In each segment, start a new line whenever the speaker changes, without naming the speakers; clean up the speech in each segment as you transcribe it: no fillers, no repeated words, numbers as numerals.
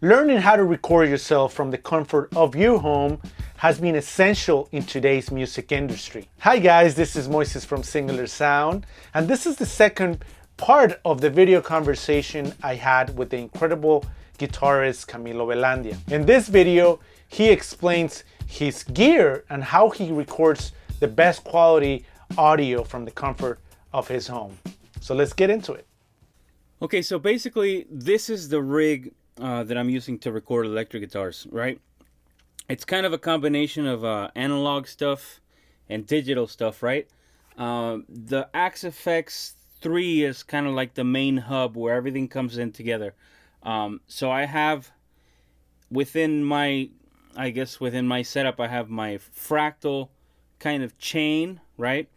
Learning how to record yourself from the comfort of your home has been essential in today's music industry. Hi guys, this is Moises from Singular Sound, and this is the second part of the video conversation I had with the incredible guitarist Camilo Velandia. In this video, he explains his gear and how he records the best quality audio from the comfort of his home. So let's get into it.
Okay, so basically this is the rig that I'm using to record electric guitars, right? It's kind of a combination of analog stuff and digital stuff, right? The Axe-FX 3 is kind of like the main hub where everything comes in together. So I have within my setup, I have my Fractal kind of chain, right?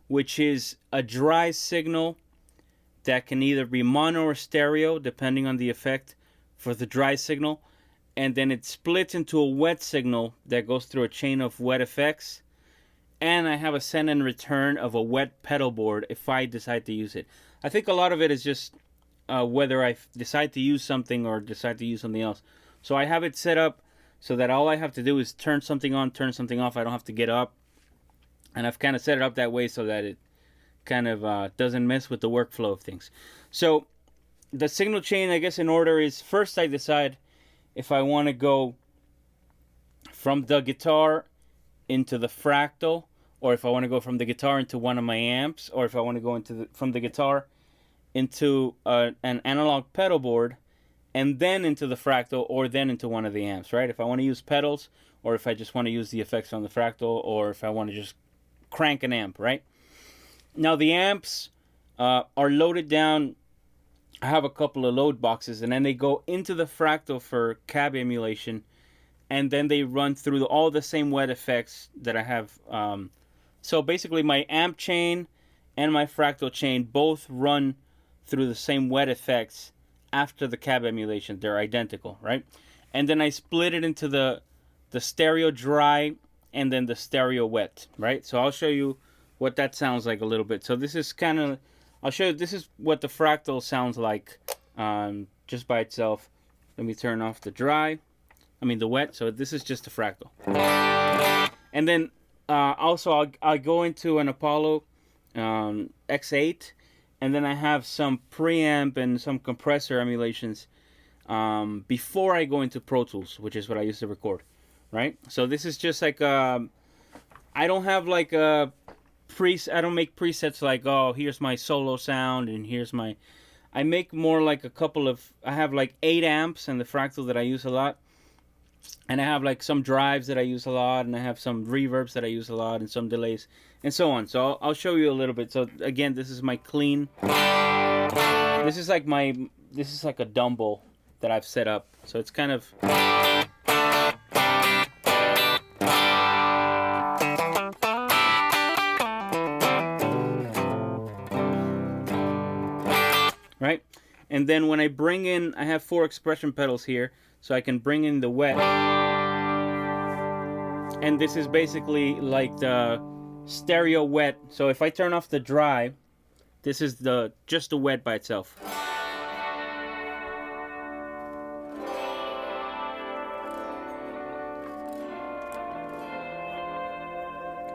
Which is a dry signal that can either be mono or stereo, depending on the effect for the dry signal. And then it splits into a wet signal that goes through a chain of wet effects. And I have a send and return of a wet pedal board if I decide to use it. I think a lot of it is just whether I decide to use something or decide to use something else. So I have it set up so that all I have to do is turn something on, turn something off. I don't have to get up. And I've kind of set it up that way so that it kind of doesn't mess with the workflow of things. So the signal chain, I guess in order is, first I decide if I want to go from the guitar into the Fractal, or if I want to go from the guitar into one of my amps, or if I want to go from the guitar into an analog pedal board, and then into the Fractal, or then into one of the amps, right? If I want to use pedals, or if I just want to use the effects on the Fractal, or if I want to just crank an amp, right? Now the amps are loaded down. I have a couple of load boxes, and then they go into the Fractal for cab emulation, and then they run through all the same wet effects that I have. So basically my amp chain and my Fractal chain both run through the same wet effects after the cab emulation. They're identical, right? And then I split it into the stereo dry and then the stereo wet, right? So I'll show you what that sounds like a little bit. So this is kind of, I'll show you, this is what the Fractal sounds like just by itself. Let me turn off the wet. So this is just a Fractal. And then also I'll go into an Apollo X8, and then I have some preamp and some compressor emulations before I go into Pro Tools, which is what I use to record, right? So this is just like, I don't have like a I don't make presets like, oh, here's my solo sound and here's my, I make more like I have like 8 amps in the Fractal that I use a lot, and I have like some drives that I use a lot, and I have some reverbs that I use a lot, and some delays and so on. So I'll show you a little bit. So again, this is my clean, this is like a Dumble that I've set up. So it's kind of, right? And then when I bring in, I have 4 expression pedals here, so I can bring in the wet. And this is basically like the stereo wet. So if I turn off the dry, this is just the wet by itself.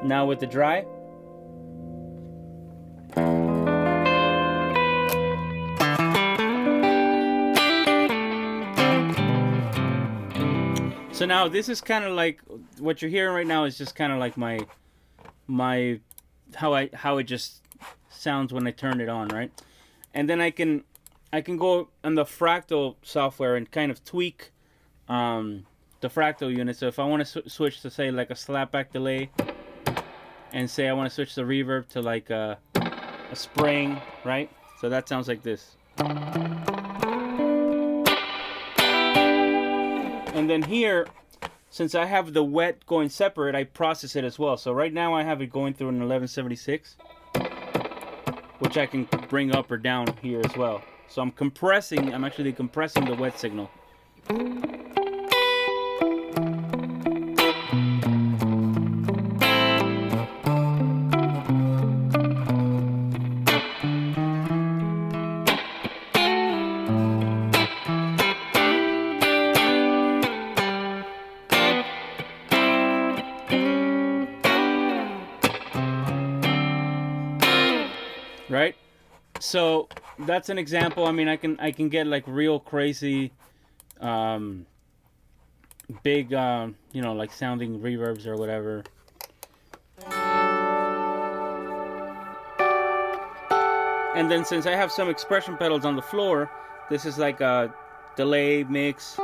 Now with the dry, so now this is kind of like, what you're hearing right now is just kind of like my how it just sounds when I turn it on, right? And then I can go on the Fractal software and kind of tweak the Fractal unit. So if I want to switch to say like a slapback delay, and say I want to switch the reverb to like a spring, right? So that sounds like this. And then here, since I have the wet going separate, I process it as well. So right now I have it going through an 1176, which I can bring up or down here as well. So I'm actually compressing the wet signal. So that's an example. I mean, I can get like real crazy, big, you know, like sounding reverbs or whatever. And then since I have some expression pedals on the floor, this is like a delay mix.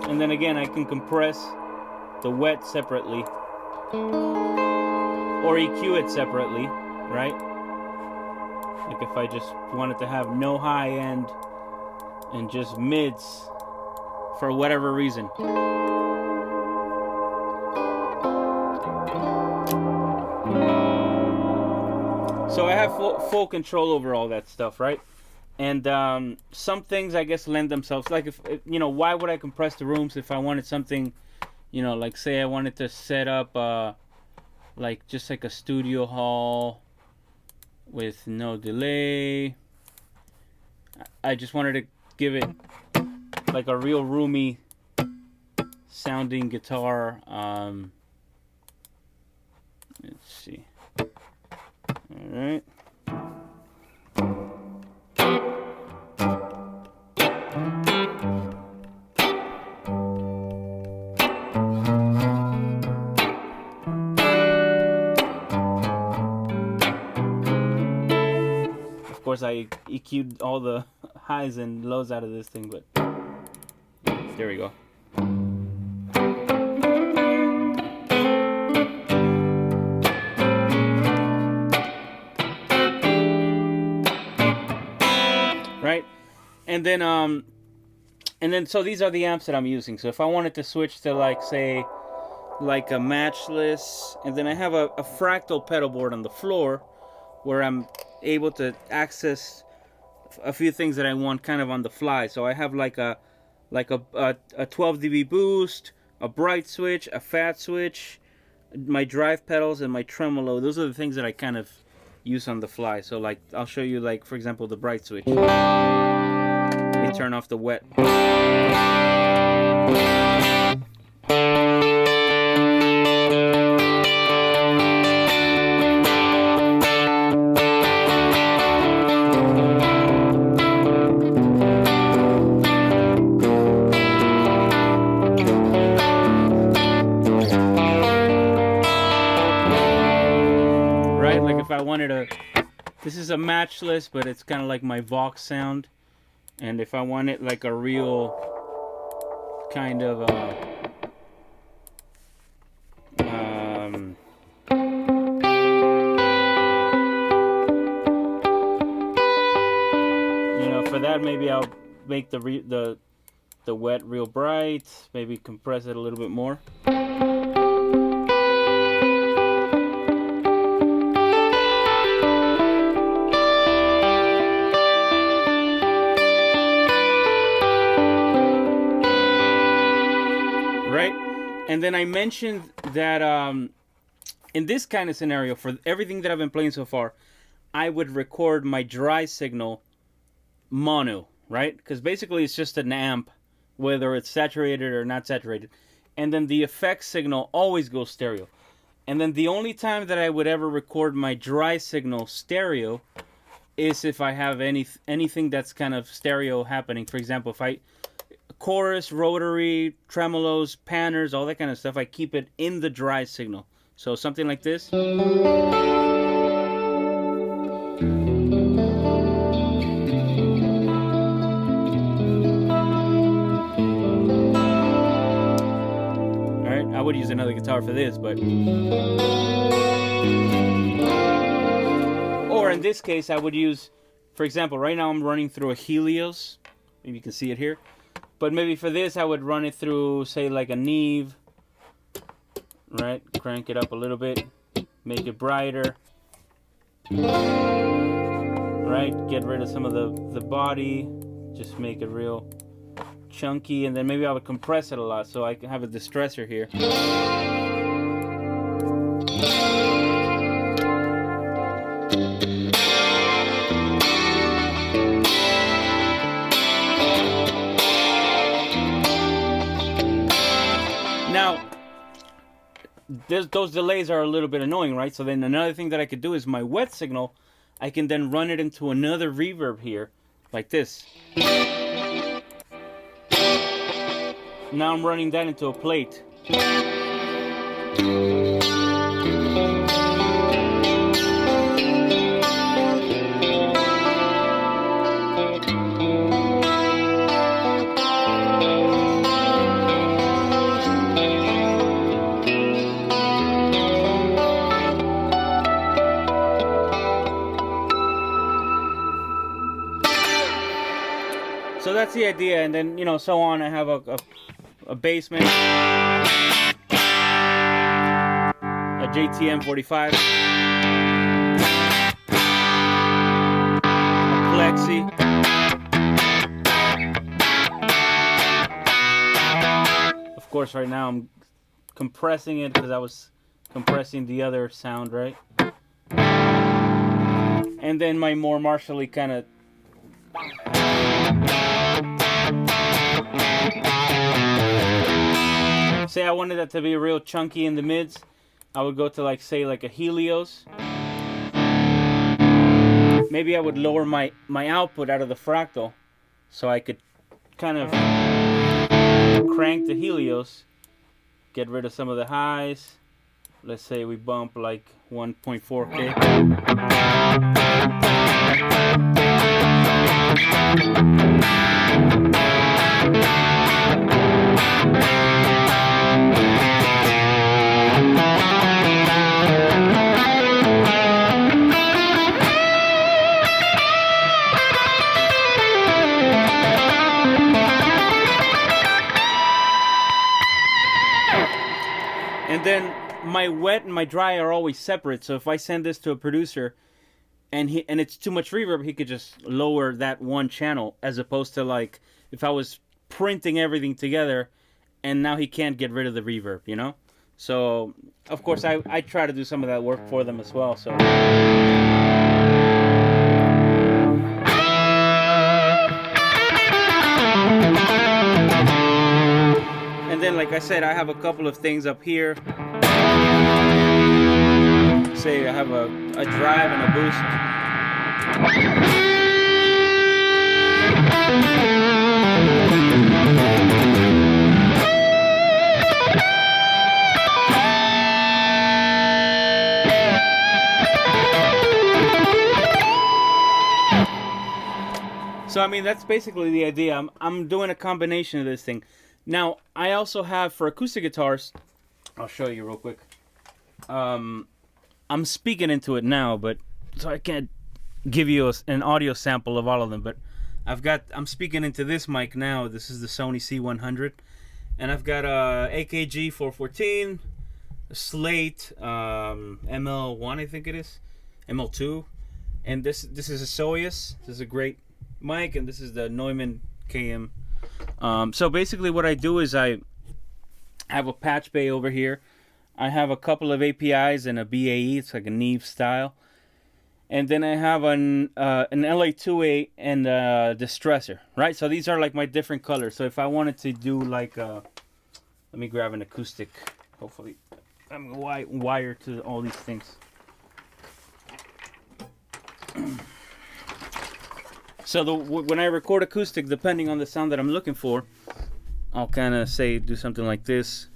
And then again, I can compress the wet separately or EQ it separately, right? Like if I just wanted to have no high end and just mids for whatever reason. So I have full control over all that stuff, right? And some things I guess lend themselves, like if you know, why would I compress the rooms if I wanted something, you know, like say I wanted to set up like just like a studio hall with no delay. I just wanted to give it like a real roomy sounding guitar. Let's see. All right. Of course, I EQ'd all the highs and lows out of this thing, but there we go. Right, and then so these are the amps that I'm using. So if I wanted to switch to like say like a matchless, and then I have a fractal pedal board on the floor where I'm able to access a few things that I want kind of on the fly. So I have like a 12 dB boost, a bright switch, a fat switch, my drive pedals, and my tremolo. Those are the things that I kind of use on the fly. So like I'll show you, like for example, the bright switch. Let me turn off the wet. If I wanted a, this is a matchless, but it's kind of like my Vox sound. And if I wanted like a real kind of you know, for that maybe I'll make the wet real bright, maybe compress it a little bit more. And then I mentioned that in this kind of scenario, for everything that I've been playing so far, I would record my dry signal mono, right? Because basically it's just an amp, whether it's saturated or not saturated. And then the effects signal always goes stereo. And then the only time that I would ever record my dry signal stereo is if I have anything that's kind of stereo happening. For example, if I chorus, rotary, tremolos, panners, all that kind of stuff, I keep it in the dry signal. So something like this. Alright, I would use another guitar for this, but... Or in this case, I would use, for example, right now I'm running through a Helios. Maybe you can see it here. But maybe for this, I would run it through, say, like a Neve. Right? Crank it up a little bit. Make it brighter. Right? Get rid of some of the body. Just make it real chunky. And then maybe I would compress it a lot so I can have a distressor here. those delays are a little bit annoying, right? So then another thing that I could do is my wet signal, I can then run it into another reverb here, like this. Now I'm running that into a plate. So that's the idea, and then, you know, so on. I have a basement, a JTM 45, a plexi, of course right now I'm compressing it because I was compressing the other sound, right? And then my more martially kind of say I wanted that to be real chunky in the mids, I would go to like, say, like a Helios. Maybe I would lower my output out of the Fractal so I could kind of crank the Helios, get rid of some of the highs. Let's say we bump like 1.4K. And then my wet and my dry are always separate. So if I send this to a producer and it's too much reverb, he could just lower that one channel, as opposed to like if I was printing everything together and now he can't get rid of the reverb, you know? So of course I try to do some of that work for them as well. So and then, like I said, I have a couple of things up here. Say I have a drive and a boost. So I mean, that's basically the idea. I'm doing a combination of this thing. Now, I also have, for acoustic guitars, I'll show you real quick. I'm speaking into it now, but so I can't give you an audio sample of all of them. But I'm speaking into this mic now. This is the Sony C100, and I've got a AKG 414, a Slate ML1, I think it is, ML2, and this is a Soyuz. This is a great mic, and this is the Neumann KM. So basically what I do is I have a patch bay over here. I have a couple of APIs and a BAE. It's like a Neve style. And then I have an LA2A and a distressor, right? So these are like my different colors. So if I wanted to do like let me grab an acoustic. Hopefully I'm wired to all these things. So when I record acoustic, depending on the sound that I'm looking for, I'll kind of do something like this.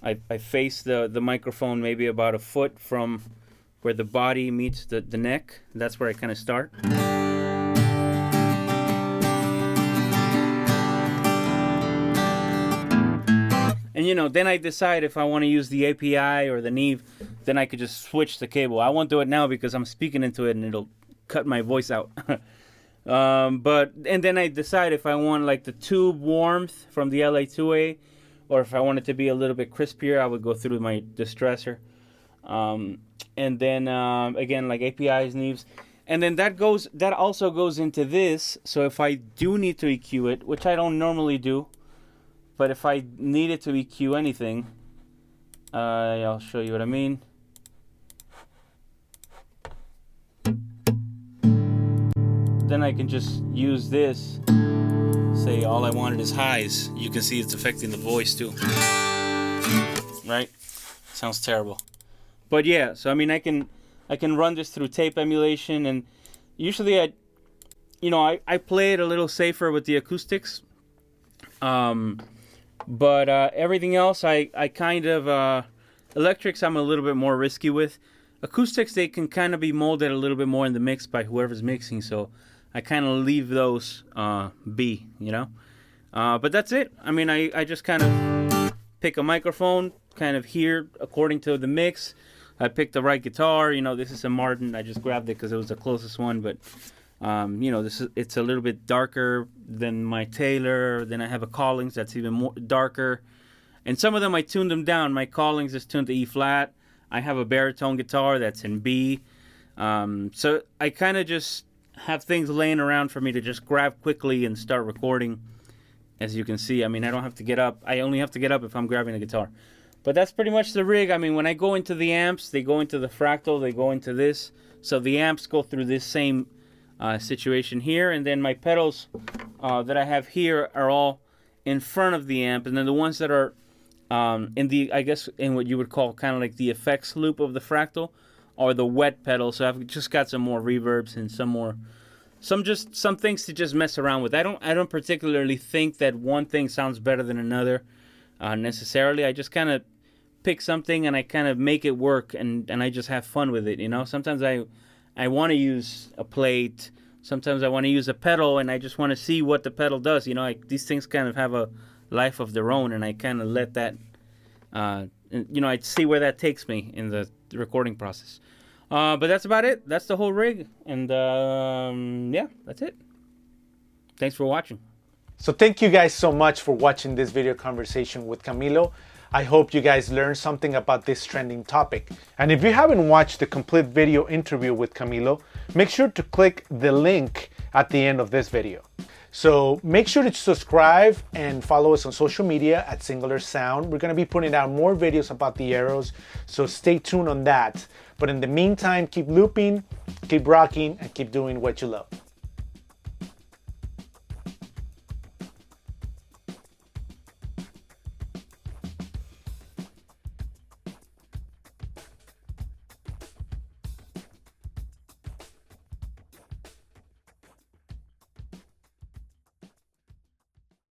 I face the microphone maybe about a foot from where the body meets the neck. That's where I kind of start. And you know, then I decide if I want to use the API or the Neve, then I could just switch the cable. I won't do it now because I'm speaking into it and it'll cut my voice out. And then I decide if I want like the tube warmth from the LA2A, or if I want it to be a little bit crispier, I would go through my distressor. And then again, like APIs, Neves, and then that also goes into this. So if I do need to EQ it, which I don't normally do, but if I needed to EQ anything, I'll show you what I mean. Then I can just use this, say all I wanted is highs. You can see it's affecting the voice too, right? sounds terrible. But yeah, so I mean, I can run this through tape emulation, and usually I play it a little safer with the acoustics. But everything else, I kind of electrics I'm a little bit more risky with. Acoustics, they can kind of be molded a little bit more in the mix by whoever's mixing, so I kind of leave those be, But that's it. I mean, I just kind of pick a microphone, kind of hear according to the mix. I picked the right guitar. This is a Martin. I just grabbed it because it was the closest one, but it's a little bit darker than my Taylor. Then I have a Collings that's even more darker. And some of them I tuned them down. My Collings is tuned to E flat. I have a baritone guitar that's in B. So I kind of just have things laying around for me to just grab quickly and start recording. As you can see, I mean, I don't have to get up. I only have to get up if I'm grabbing a guitar. But that's pretty much the rig. I mean, when I go into the amps, they go into the Fractal, they go into this. So the amps go through this same situation here. And then my pedals that I have here are all in front of the amp. And then the ones that are in what you would call kind of like the effects loop of the Fractal are the wet pedals. So I've just got some more reverbs and some things to just mess around with. I don't particularly think that one thing sounds better than another necessarily. I just kind of pick something and I kind of make it work, and I just have fun with it. Sometimes I want to use a plate. Sometimes I want to use a pedal, and I just want to see what the pedal does. These things kind of have a life of their own, and I kind of let that, I see where that takes me in the recording process. But that's about it. That's the whole rig, and yeah, that's it. Thanks for watching.
So thank you guys so much for watching this video conversation with Camilo. I hope you guys learned something about this trending topic. And if you haven't watched the complete video interview with Camilo, make sure to click the link at the end of this video. So make sure to subscribe and follow us on social media at Singular Sound. We're going to be putting out more videos about the Aeros, so stay tuned on that. But in the meantime, keep looping, keep rocking, and keep doing what you love.